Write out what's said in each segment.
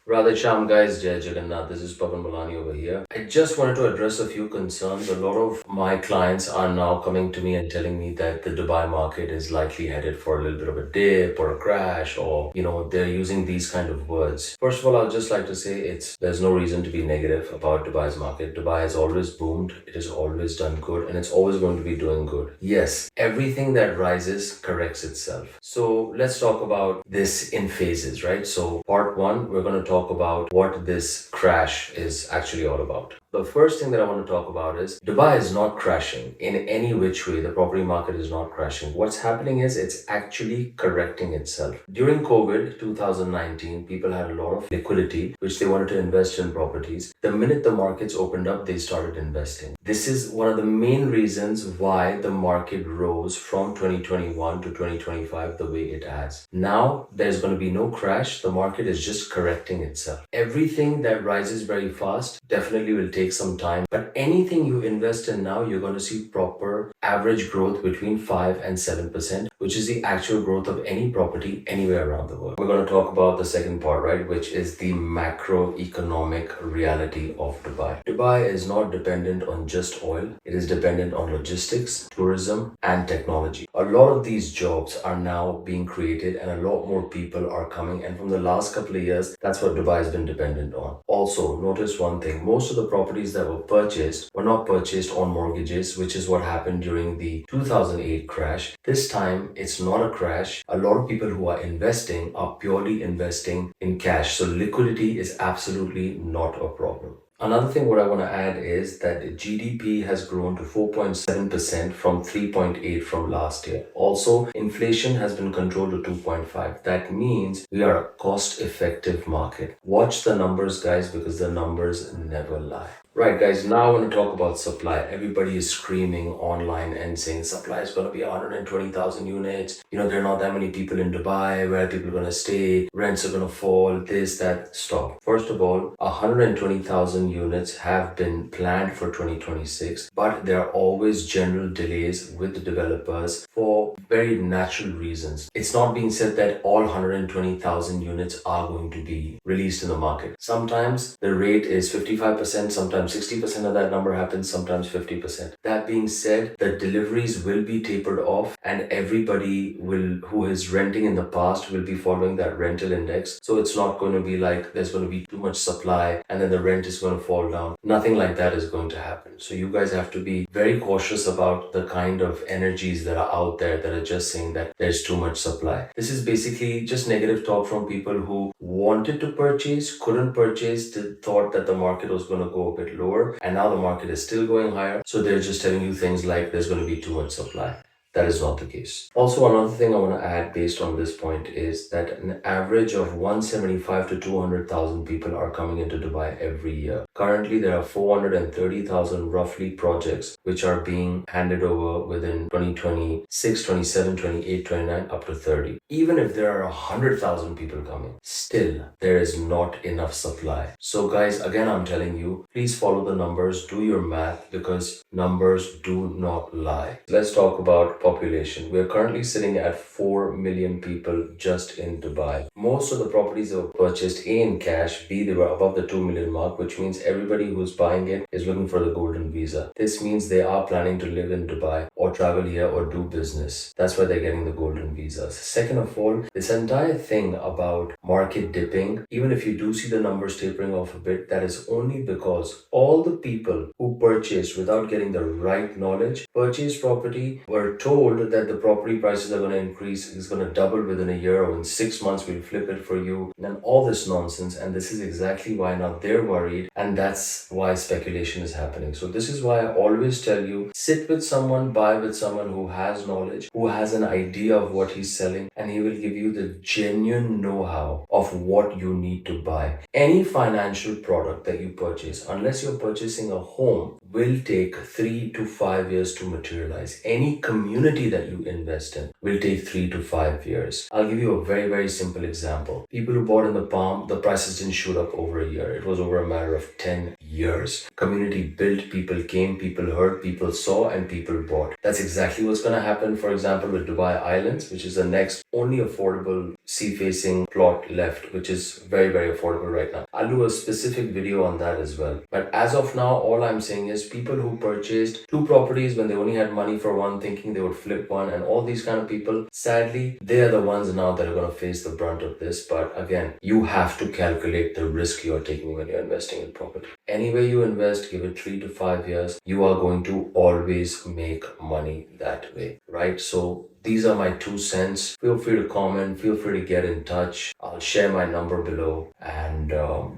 RadheyShyam guys, Jai Jagannath. This is Pavan Malani over here. I just wanted to address a few concerns. A lot of my clients are now coming to me and telling me that the Dubai market is likely headed for a little bit of a dip or a crash, or they're using these kind of words. First of all, I'd just like to say there's no reason to be negative about Dubai's market. Dubai has always boomed, it has always done good, and it's always going to be doing good. Yes, everything that rises corrects itself. So let's talk about this in phases, right? So part one, we're going to talk about what this crash is actually all about. The first thing that I want to talk about is Dubai is not crashing in any which way. The property market is not crashing. What's happening is it's actually correcting itself. During COVID 2019, people had a lot of liquidity, which they wanted to invest in properties. The minute the markets opened up, they started investing. This is one of the main reasons why the market rose from 2021 to 2025 the way it has. Now, there's going to be no crash. The market is just correcting itself. Everything that rises very fast definitely will take some time, but anything you invest in now, you're going to see proper average growth between 5 and 7%, which is the actual growth of any property anywhere around the world. We're going to talk about the second part, right, which is the macroeconomic reality of Dubai. Dubai is not dependent on just oil, it is dependent on logistics, tourism, and technology. A lot of these jobs are now being created and a lot more people are coming, and from the last couple of years, that's what Dubai has been dependent on. Also, notice one thing, most of the properties that were purchased were not purchased on mortgages, which is what happened during the 2008 crash. This time, it's not a crash. A lot of people who are investing are purely investing in cash. So liquidity is absolutely not a problem. Another thing what I want to add is that GDP has grown to 4.7% from 3.8 from last year. Also, inflation has been controlled to 2.5. That means we are a cost-effective market. Watch the numbers, guys, because the numbers never lie. Right, guys, now I want to talk about supply. Everybody is screaming online and saying supply is going to be 120,000 units. There are not that many people in Dubai. Where are people going to stay? Rents are going to fall, this, that. Stop. First of all, 120,000 units have been planned for 2026, but there are always general delays with the developers for very natural reasons. It's not being said that all 120,000 units are going to be released in the market. Sometimes the rate is 55%, sometimes 60% of that number happens, sometimes 50%. That being said, the deliveries will be tapered off and everybody who is renting in the past will be following that rental index. So it's not going to be like there's going to be too much supply and then the rent is going to fall down. Nothing like that is going to happen. So you guys have to be very cautious about the kind of energies that are out there that are just saying that there's too much supply. This is basically just negative talk from people who wanted to purchase, couldn't purchase, thought that the market was going to go a bit lower, and now the market is still going higher. So they're just telling you things like there's going to be too much supply. That is not the case. Also, another thing I want to add based on this point is that an average of 175 to 200,000 people are coming into Dubai every year. Currently, there are 430,000 roughly projects which are being handed over within 2026, 27, 28, 29, up to 30. Even if there are 100,000 people coming, still there is not enough supply. So guys, again, I'm telling you, please follow the numbers, do your math, because numbers do not lie. Let's talk about population. We are currently sitting at 4 million people just in Dubai. Most of the properties that were purchased A in cash, B, they were above the 2 million mark, which means everybody who's buying it is looking for the golden visa. This means they are planning to live in Dubai or travel here or do business. That's why they're getting the golden visas. Second of all, this entire thing about market dipping, even if you do see the numbers tapering off a bit, that is only because all the people who purchased without getting the right knowledge, purchased property, were told that the property prices are going to increase, is going to double within a year, or in 6 months we'll flip it for you, and all this nonsense. And this is exactly why now they're worried, and that's why speculation is happening. So this is why I always tell you, sit with someone, buy with someone who has knowledge, who has an idea of what he's selling, and he will give you the genuine know-how of what you need to buy. Any financial product that you purchase, unless you're purchasing a home, will take 3 to 5 years to materialize. Any community that you invest in will take 3 to 5 years. I'll give you a very, very simple example. People who bought in the Palm, the prices didn't shoot up over a year. It was over a matter of 10 years. Community built, people came, people heard, people saw, and people bought. That's exactly what's going to happen, for example, with Dubai Islands, which is the next only affordable sea-facing plot left, which is very, very affordable right now. I'll do a specific video on that as well. But as of now, all I'm saying is people who purchased two properties when they only had money for one, thinking they would flip one, and all these kind of people, sadly, they are the ones now that are going to face the brunt of this. But again, you have to calculate the risk you are taking when you're investing in property. Any way you invest, give it 3 to 5 years, you are going to always make money that way, right? So these are my 2 cents. Feel free to comment, feel free to get in touch. I'll share my number below. And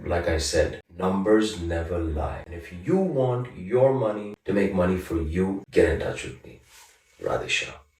like I said, numbers never lie. And if you want your money to make money for you, get in touch with me. RadheyShyam.